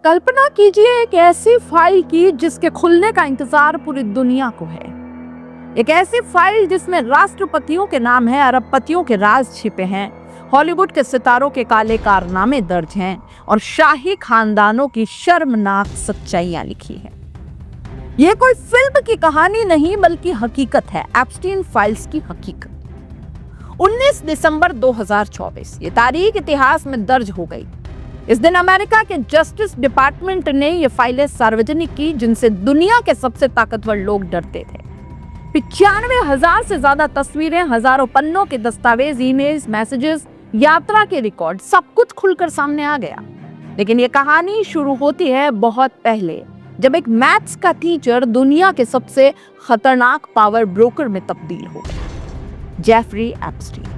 कल्पना कीजिए एक ऐसी फाइल की जिसके खुलने का इंतजार पूरी दुनिया को है। एक ऐसी फाइल जिसमें राष्ट्रपतियों के नाम है, अरबपतियों के राज छिपे हैं, हॉलीवुड के सितारों के काले कारनामे दर्ज हैं और शाही खानदानों की शर्मनाक सच्चाइयां लिखी हैं। यह कोई फिल्म की कहानी नहीं बल्कि हकीकत है, एप्स्टीन फाइल्स की हकीकत। 19 दिसंबर 2024 ये तारीख इतिहास में दर्ज हो गई। इस दिन अमेरिका के जस्टिस डिपार्टमेंट ने ये फाइलें सार्वजनिक की जिनसे दुनिया के सबसे ताकतवर लोग डरते थे। 95,000 से ज्यादा तस्वीरें, हजारों पन्नों के दस्तावेज, ईमेल्स, मैसेजेस, यात्रा के रिकॉर्ड, सब कुछ खुलकर सामने आ गया। लेकिन ये कहानी शुरू होती है बहुत पहले, जब एक मैथ्स का टीचर दुनिया के सबसे खतरनाक पावर ब्रोकर में तब्दील हो गया, जेफरी एप्स्टीन।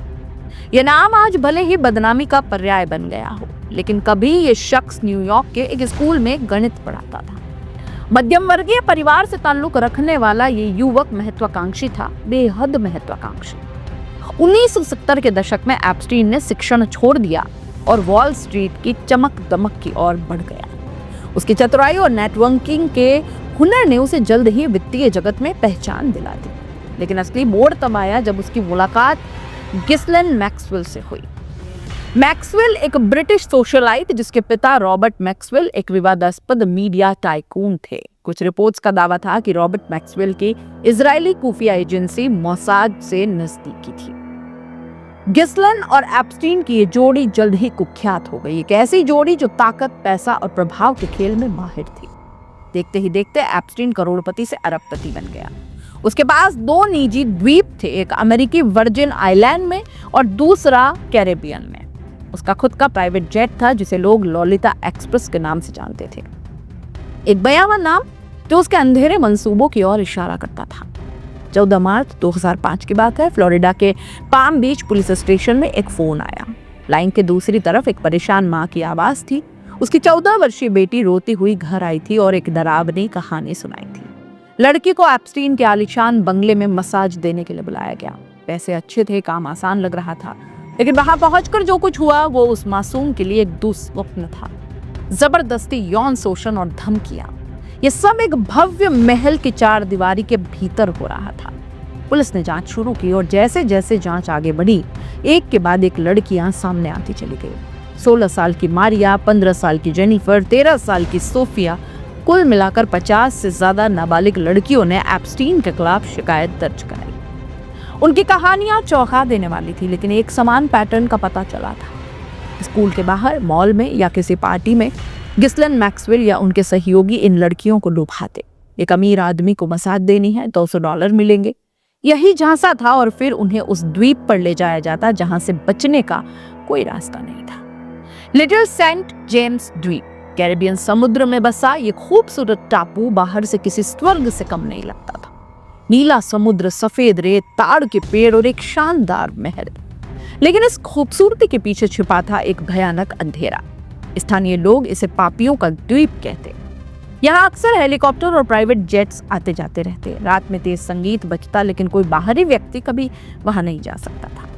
यह नाम आज भले ही बदनामी का पर्याय बन गया हो, लेकिन कभी ये शख्स न्यूयॉर्क के एक स्कूल में गणित पढ़ाता था। मध्यम वर्गीय परिवार से ताल्लुक रखने वाला ये युवक महत्वाकांक्षी था, बेहद महत्वाकांक्षी। 1970 के दशक में एप्स्टीन ने शिक्षण छोड़ दिया और वॉल स्ट्रीट की चमक दमक की ओर बढ़ गया। उसकी चतुराई और नेटवर्किंग के हुनर ने उसे जल्द ही वित्तीय जगत में पहचान दिला दी। लेकिन असली मोड़ तब आया जब उसकी मुलाकात गिसलेन मैक्सवेल से हुई। मैक्सवेल एक ब्रिटिश सोशलाइट जिसके पिता रॉबर्ट मैक्सवेल एक विवादास्पद मीडिया टाइकून थे। कुछ रिपोर्ट्स का दावा था कि रॉबर्ट मैक्सवेल की इजरायली खुफिया एजेंसी मोसाद से नजदीकी थी। गिसलेन और एप्स्टीन की ये जोड़ी जल्द ही कुख्यात हो गई। एक ऐसी जोड़ी जो ताकत, पैसा और प्रभाव के खेल में माहिर थी। देखते ही देखते एप्स्टीन करोड़पति से अरबपति बन गया। उसके पास 2 निजी द्वीप थे, एक अमेरिकी वर्जिन आइलैंड में और दूसरा कैरेबियन में। उसका खुद का प्राइवेट जेट था जिसे लोग लॉलिता एक्सप्रेस के नाम से जानते थे, एक भयावह नाम जो उसके अंधेरे मंसूबों की ओर इशारा करता था। 14 मार्च 2005 की बात है। फ्लोरिडा के पाम बीच पुलिस स्टेशन में एक फोन आया। लाइन के दूसरी तरफ एक परेशान माँ की आवाज थी। उसकी 14 वर्षीय बेटी रोती हुई घर आई थी और एक डरावनी कहानी सुनाई थी। लड़की को एप्स्टीन के आलीशान बंगले में मसाज देने के लिए बुलाया गया। पैसे अच्छे थे, काम आसान लग रहा था, लेकिन वहां पहुंचकर जो कुछ हुआ वो उस मासूम के लिए एक दुस्वप्न था। जबरदस्ती, यौन शोषण और धमकियां, ये सब एक भव्य महल की 4 दीवारी के भीतर हो रहा था। पुलिस ने जांच शुरू की और जैसे जैसे जांच आगे बढ़ी, एक के बाद एक लड़कियां सामने आती चली गई। 16 साल की मारिया, 15 साल की जेनिफर, 13 साल की सोफिया, कुल मिलाकर 50 से ज्यादा नाबालिग लड़कियों ने एप्स्टीन के खिलाफ शिकायत दर्ज कराई। उनकी कहानियां चौंका देने वाली थी, लेकिन एक समान पैटर्न का पता चला था। स्कूल के बाहर, मॉल में या किसी पार्टी में गिसलेन मैक्सवेल या उनके सहयोगी इन लड़कियों को लुभाते। एक अमीर आदमी को मसाज देनी है, $200 मिलेंगे, यही झांसा था और फिर उन्हें उस द्वीप पर ले जाया जाता जहां से बचने का कोई रास्ता नहीं था। लिटिल सेंट जेम्स द्वीप कैरेबियन समुद्र में बसा ये खूबसूरत टापू बाहर से किसी स्वर्ग से कम नहीं लगता था। नीला समुद्र, सफेद रेत, ताड़ के पेड़ और एक शानदार महल। लेकिन इस खूबसूरती के पीछे छिपा था एक भयानक अंधेरा। स्थानीय लोग इसे पापियों का द्वीप कहते। यहाँ अक्सर हेलीकॉप्टर और प्राइवेट जेट्स आते जाते रहते। रात में तेज संगीत बजता, लेकिन कोई बाहरी व्यक्ति कभी वहां नहीं जा सकता था।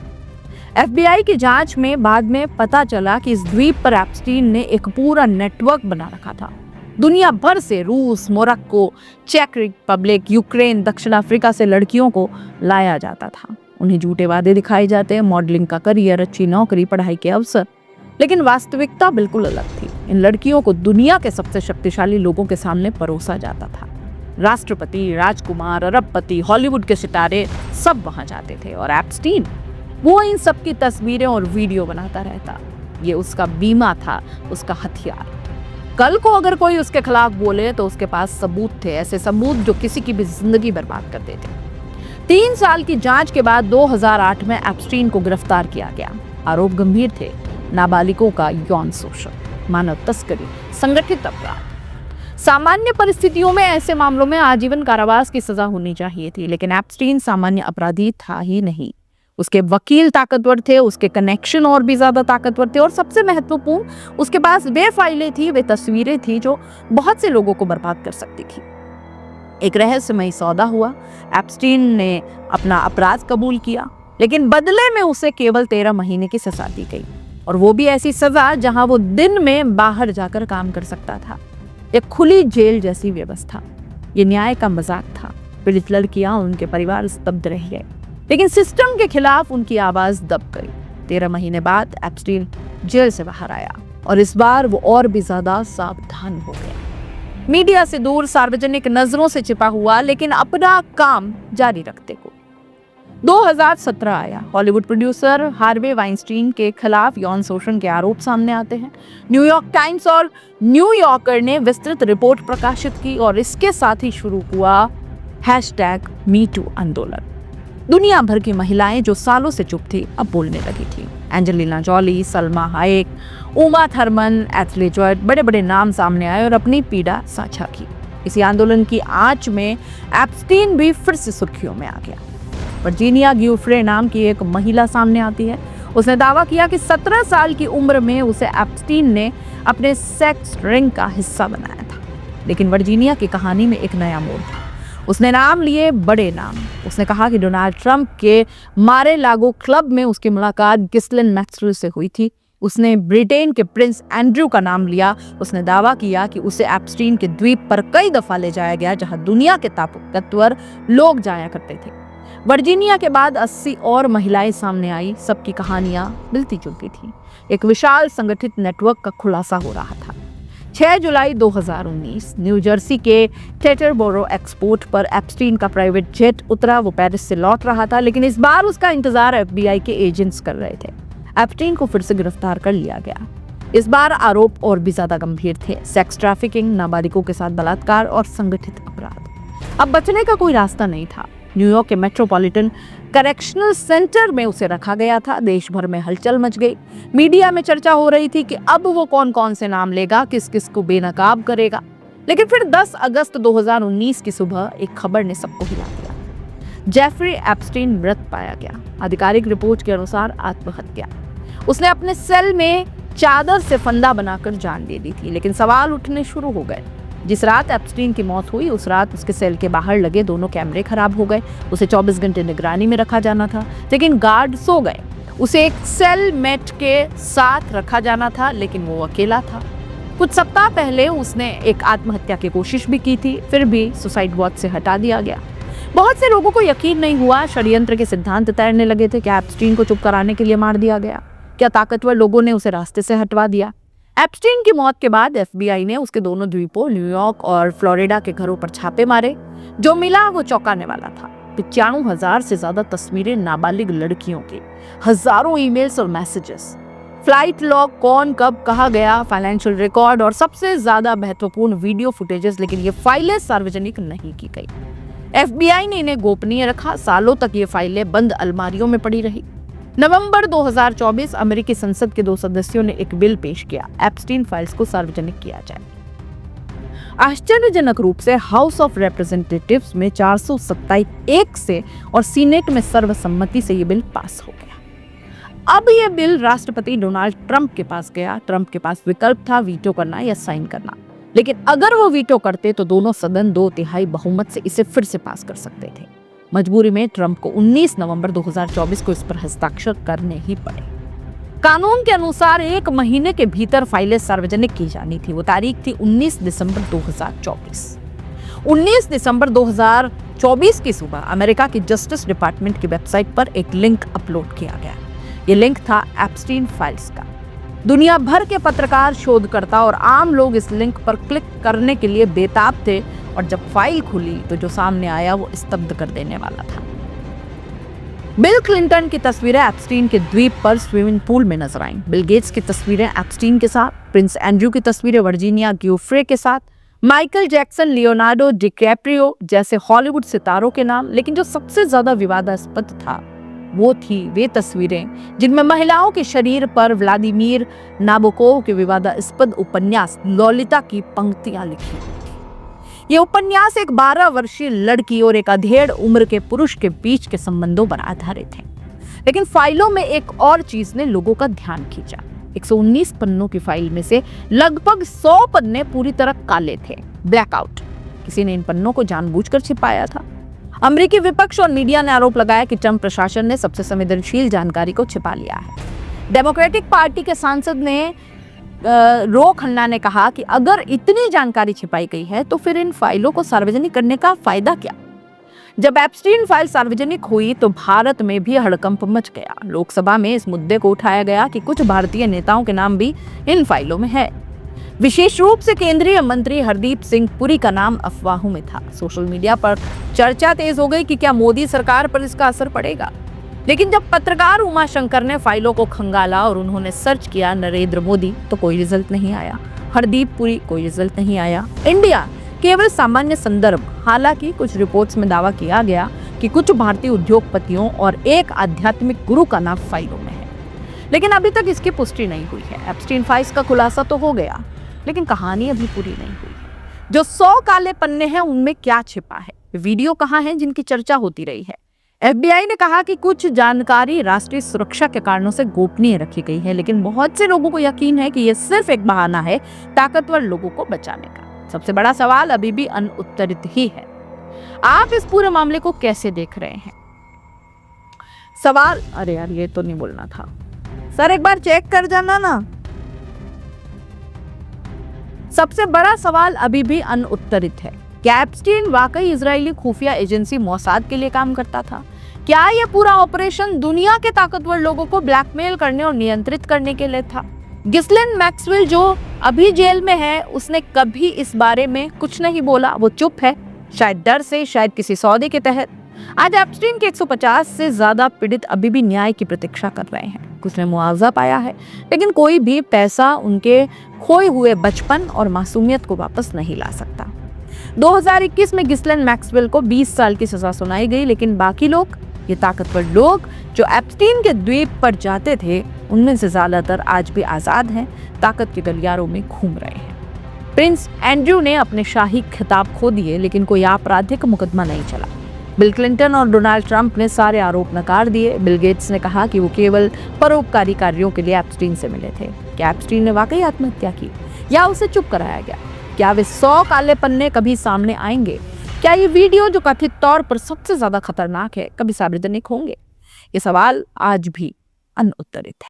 FBI की जांच में बाद में पता चला कि इस द्वीप पर एप्स्टीन ने एक पूरा नेटवर्क बना रखा था। दुनिया भर से, रूस, मोरक्को, चेक रिपब्लिक, यूक्रेन, दक्षिण अफ्रीका से लड़कियों को लाया जाता था। उन्हें झूठे वादे दिखाए जाते, मॉडलिंग का करियर, अच्छी नौकरी, पढ़ाई के अवसर, लेकिन वास्तविकता बिल्कुल अलग थी। इन लड़कियों को दुनिया के सबसे शक्तिशाली लोगों के सामने परोसा जाता था। राष्ट्रपति, राजकुमार, अरबपति, हॉलीवुड के सितारे सब वहां जाते थे और एप्स्टीन वो इन सब की तस्वीरें और वीडियो बनाता रहता। ये उसका बीमा था, उसका हथियार। कल को अगर कोई उसके खिलाफ बोले तो उसके पास सबूत थे, ऐसे सबूत जो किसी की भी जिंदगी बर्बाद कर देते। 3 साल की जांच के बाद 2008 में एप्स्टीन को गिरफ्तार किया गया। आरोप गंभीर थे, नाबालिगों का यौन शोषण, मानव तस्करी, संगठित अपराध। सामान्य परिस्थितियों में ऐसे मामलों में आजीवन कारावास की सजा होनी चाहिए थी, लेकिन एप्स्टीन सामान्य अपराधी था ही नहीं। उसके वकील ताकतवर थे, उसके कनेक्शन और भी ज्यादा ताकतवर थे और सबसे महत्वपूर्ण, उसके पास वे फाइलें थी, वे तस्वीरें थी जो बहुत से लोगों को बर्बाद कर सकती थी। एक रहस्यमयी सौदा हुआ। एप्स्टीन ने अपना अपराध कबूल किया, लेकिन बदले में उसे केवल 13 महीने की सजा दी गई। और वो भी ऐसी सजा जहां वो दिन में बाहर जाकर काम कर सकता था। एक खुली जेल जैसी व्यवस्था। ये न्याय का मजाक था। पीड़ित लड़कियां और उनके परिवार स्तब्ध रह गए, लेकिन सिस्टम के खिलाफ उनकी आवाज दब गई। 13 महीने बाद एप्स्टीन जेल से बाहर आया और इस बार वो और भी ज्यादा सावधान हो गया। मीडिया से दूर, सार्वजनिक नजरों से छिपा हुआ, लेकिन अपना काम जारी रखते को। 2017 आया। हॉलीवुड प्रोड्यूसर हार्वे वाइनस्टीन के खिलाफ यौन शोषण के आरोप सामने आते हैं। न्यूयॉर्क टाइम्स और न्यूयॉर्कर ने विस्तृत रिपोर्ट प्रकाशित की और इसके साथ ही शुरू हुआ #MeToo आंदोलन। दुनिया भर की महिलाएं जो सालों से चुप थी अब बोलने लगी थी। Angelina Jolie, Salma Hayek, Uma Thurman, Ashley Judd, बड़े बड़े नाम सामने आए और अपनी पीड़ा साझा की। इसी आंदोलन की आंच में एप्स्टीन भी फिर से सुर्खियों में आ गया। वर्जीनिया गिउफ्रे नाम की एक महिला सामने आती है। उसने दावा किया कि 17 साल की उम्र में उसे एप्स्टीन ने अपने सेक्स रिंग का हिस्सा बनाया था। लेकिन वर्जीनिया की कहानी में एक नया मोड़ था। उसने नाम लिए बड़े नाम। उसने कहा कि डोनाल्ड ट्रंप के मारे लागो क्लब में उसकी मुलाकात गिस्लेन मैक्सवेल से हुई थी। उसने ब्रिटेन के प्रिंस एंड्रयू का नाम लिया। उसने दावा किया कि उसे एप्स्टीन के द्वीप पर कई दफा ले जाया गया जहां दुनिया के ताकतवर लोग जाया करते थे। वर्जीनिया के बाद 80 और महिलाएं सामने आई। सबकी कहानियां मिलती जुलती थी। एक विशाल संगठित नेटवर्क का खुलासा हो रहा था। 6 जुलाई 2019 न्यू जर्सी के टेटरबोरो एक्सपोर्ट पर एप्स्टीन का प्राइवेट जेट उतरा। वो पेरिस से लौट रहा था, लेकिन इस बार उसका इंतजार FBI के एजेंट्स कर रहे थे। एप्स्टीन को फिर से गिरफ्तार कर लिया गया। इस बार आरोप और भी ज्यादा गंभीर थे। सेक्स ट्रैफिकिंग, नाबालिगों के साथ बलात्कार और संगठित अपराध। अब बचने का कोई रास्ता नहीं था। न्यूयॉर्क के मेट्रोपॉलिटन करेक्शनल सेंटर में उसे रखा गया था। देश भर में हलचल मच गई। मीडिया में चर्चा हो रही थी कि अब वो कौन कौन से नाम लेगा, किस किस को बेनकाब करेगा। लेकिन फिर 10 अगस्त 2019 की सुबह एक खबर ने सबको हिला दिया। जेफरी एप्स्टीन मृत पाया गया। आधिकारिक रिपोर्ट के अनुसार आत्महत्या। उसने अपने सेल में चादर से फंदा बनाकर जान ले ली थी। लेकिन सवाल उठने शुरू हो गए। जिस रात एप्स्टीन की मौत हुई उस रात उसके सेल के बाहर लगे दोनों कैमरे खराब हो गए। उसे 24 घंटे निगरानी में रखा जाना था, लेकिन गार्ड सो गए। उसे एक सेल मेट के साथ रखा जाना था, लेकिन वो अकेला था। कुछ सप्ताह पहले उसने एक आत्महत्या की कोशिश भी की थी, फिर भी सुसाइड वॉच से हटा दिया गया। बहुत से लोगों को यकीन नहीं हुआ। षड्यंत्र के सिद्धांत तैरने लगे थे। क्या एप्स्टीन को चुप कराने के लिए मार दिया गया? क्या ताकतवर लोगों ने उसे रास्ते से हटवा दिया? एप्स्टीन की मौत के बाद FBI ने उसके दोनों द्वीपों न्यूयॉर्क और फ्लोरिडा के घरों पर छापे मारे। जो मिला वो चौंकाने वाला था। 95,000 से ज्यादा तस्वीरें नाबालिग लड़कियों की, हजारों ईमेल्स और मैसेजेस, फ्लाइट लॉग, कौन कब कहा गया, फाइनेंशियल रिकॉर्ड और सबसे ज्यादा महत्वपूर्ण वीडियो फुटेजेस। लेकिन ये फाइलें सार्वजनिक नहीं की गई। FBI ने इन्हें गोपनीय रखा। सालों तक ये फाइलें बंद अलमारियों में पड़ी रही। नवंबर 2024 अमेरिकी संसद के 2 सदस्यों ने एक बिल पेश किया, एप्स्टीन फाइल्स को सार्वजनिक किया जाए। आश्चर्यजनक रूप से हाउस ऑफ रिप्रेजेंटेटिव्स में 427 से और सीनेट में सर्वसम्मति से ये बिल पास हो गया। अब ये बिल राष्ट्रपति डोनाल्ड ट्रंप के पास गया। ट्रंप के पास विकल्प था वीटो करना या साइन करना। लेकिन अगर वो वीटो करते तो दोनों सदन 2/3 बहुमत से इसे फिर से पास कर सकते थे। मजबूरी में ट्रंप को 19 नवंबर 2024 को इस पर हस्ताक्षर करने ही पड़े। कानून के अनुसार 1 महीने के भीतर फाइलें सार्वजनिक की जानी थी। वो तारीख थी 19 दिसंबर 2024। 19 दिसंबर 2024 की सुबह अमेरिका की जस्टिस डिपार्टमेंट की वेबसाइट पर एक लिंक अपलोड किया गया। ये लिंक था एप्स्टीन फाइल्स का। दुनिया भर के पत्रकार, शोधकर्ता और आम लोग इस लिंक पर क्लिक करने के लिए बेताब थे। और जब फाइल खुली तो जो सामने आया वो स्तब्ध कर देने वाला था। बिल क्लिंटन की तस्वीरें एप्स्टीन के द्वीप पर स्विमिंग पूल में नजर आईं। बिल गेट्स की तस्वीरें एप्स्टीन के साथ, प्रिंस एंड्रयू की तस्वीरें वर्जीनिया गिउफ्रे के साथ, माइकल जैक्सन, लियोनार्डो डिकैप्रियो जैसे हॉलीवुड सितारों के नाम। लेकिन जो सबसे ज्यादा विवादास्पद था वो थी वे तस्वीरें जिनमें महिलाओं के शरीर पर व्लादिमीर नाबोकोव के विवादास्पद उपन्यास लोलिता की पंक्तियां लिखी। ये उपन्यास एक 12 वर्षीय लड़की और एक अधेड़ उम्र के पुरुष के बीच के संबंधों पर आधारित है। लेकिन फाइलों में एक और चीज ने लोगों का ध्यान खींचा। 119 पन्नों की फाइल में से लगभग 100 पन्ने पूरी तरह काले थे, ब्लैकआउट। किसी ने इन पन्नों को जानबूझकर छिपाया था। अमेरिकी विपक्ष और मीडिया ने आरोप लगाया कि ट्रंप प्रशासन ने सबसे संवेदनशील जानकारी को छिपा लिया है। डेमोक्रेटिक पार्टी के सांसद ने रो खन्ना ने कहा कि अगर इतनी जानकारी छिपाई गई है तो फिर इन फाइलों को सार्वजनिक करने का फायदा क्या। जब एप्स्टीन फाइल सार्वजनिक हुई तो भारत में भी हड़कंप मच गया। लोकसभा में इस मुद्दे को उठाया गया कि कुछ भारतीय नेताओं के नाम भी इन फाइलों में है। विशेष रूप से केंद्रीय मंत्री हरदीप सिंह पुरी का नाम अफवाहों में था। सोशल मीडिया पर चर्चा तेज हो गई कि क्या मोदी सरकार पर इसका असर पड़ेगा। लेकिन जब पत्रकार उमा शंकर ने फाइलों को खंगाला और उन्होंने सर्च किया नरेंद्र मोदी, तो कोई रिजल्ट नहीं आया। हरदीप पुरी, कोई रिजल्ट नहीं आया। इंडिया, केवल सामान्य संदर्भ। हालांकि कुछ रिपोर्ट्स में दावा किया गया कि कुछ भारतीय उद्योगपतियों और एक आध्यात्मिक गुरु का नाम फाइलों में है, लेकिन अभी तक इसकी पुष्टि नहीं हुई है। एप्स्टीन फाइल्स का खुलासा तो हो गया, लेकिन कहानी अभी पूरी नहीं हुई है। जो 100 काले पन्ने हैं उनमें क्या छिपा है, वीडियो कहाँ हैं जिनकी चर्चा होती रही है। FBI ने कहा कि कुछ जानकारी राष्ट्रीय सुरक्षा के कारणों से गोपनीय रखी गई है, लेकिन बहुत से लोगों को यकीन है कि यह सिर्फ एक बहाना है ताकतवर लोगों को बचाने का। सबसे बड़ा सवाल अभी भी अनुत्तरित ही है। आप इस पूरे मामले को कैसे देख रहे हैं? सवाल, अरे यार ये तो नहीं बोलना था सर, एक बार चेक कर जाना ना। सबसे बड़ा सवाल अभी भी अनुत्तरित है। क्या एप्स्टीन वाकई इजरायली खुफिया एजेंसी मोसाद के लिए काम करता था? क्या यह पूरा ऑपरेशन दुनिया के ताकतवर लोगों को ब्लैकमेल करने और नियंत्रित करने के लिए था? गिस्लेन मैक्सवेल जो अभी जेल में है, उसने कभी इस बारे में कुछ नहीं बोला, वो चुप है, शायद डर से, शायद किसी सौदे के तहत। आज एप्स्टीन के 150 से ज्यादा पीड़ित अभी भी न्याय की प्रतीक्षा कर रहे हैं। कुछ ने मुआवजा पाया है, लेकिन कोई भी पैसा उनके खोए हुए बचपन और मासूमियत को वापस नहीं ला सकता। 2021 में गिस्लेन मैक्सवेल को 20 साल की सजा सुनाई गई, लेकिन बाकी लोग, ये ताकतवर लोग जो एप्स्टीन के द्वीप पर जाते थे, उनमें से ज्यादातर आज भी आजाद हैं, ताकत के गलियारों में घूम रहे हैं। प्रिंस एंड्रयू ने अपने शाही खिताब खो दिए, लेकिन कोई आपराधिक मुकदमा नहीं चला। बिल क्लिंटन और डोनाल्ड ट्रंप ने सारे आरोप नकार दिए। बिल गेट्स ने कहा कि वो केवल परोपकारी कार्यों के लिए एप्स्टीन से मिले थे। क्या एप्स्टीन ने वाकई आत्महत्या की या उसे चुप कराया गया? क्या वे 100 काले पन्ने कभी सामने आएंगे? क्या ये वीडियो जो कथित तौर पर सबसे ज्यादा खतरनाक है, कभी सार्वजनिक होंगे? ये सवाल आज भी अनुत्तरित है।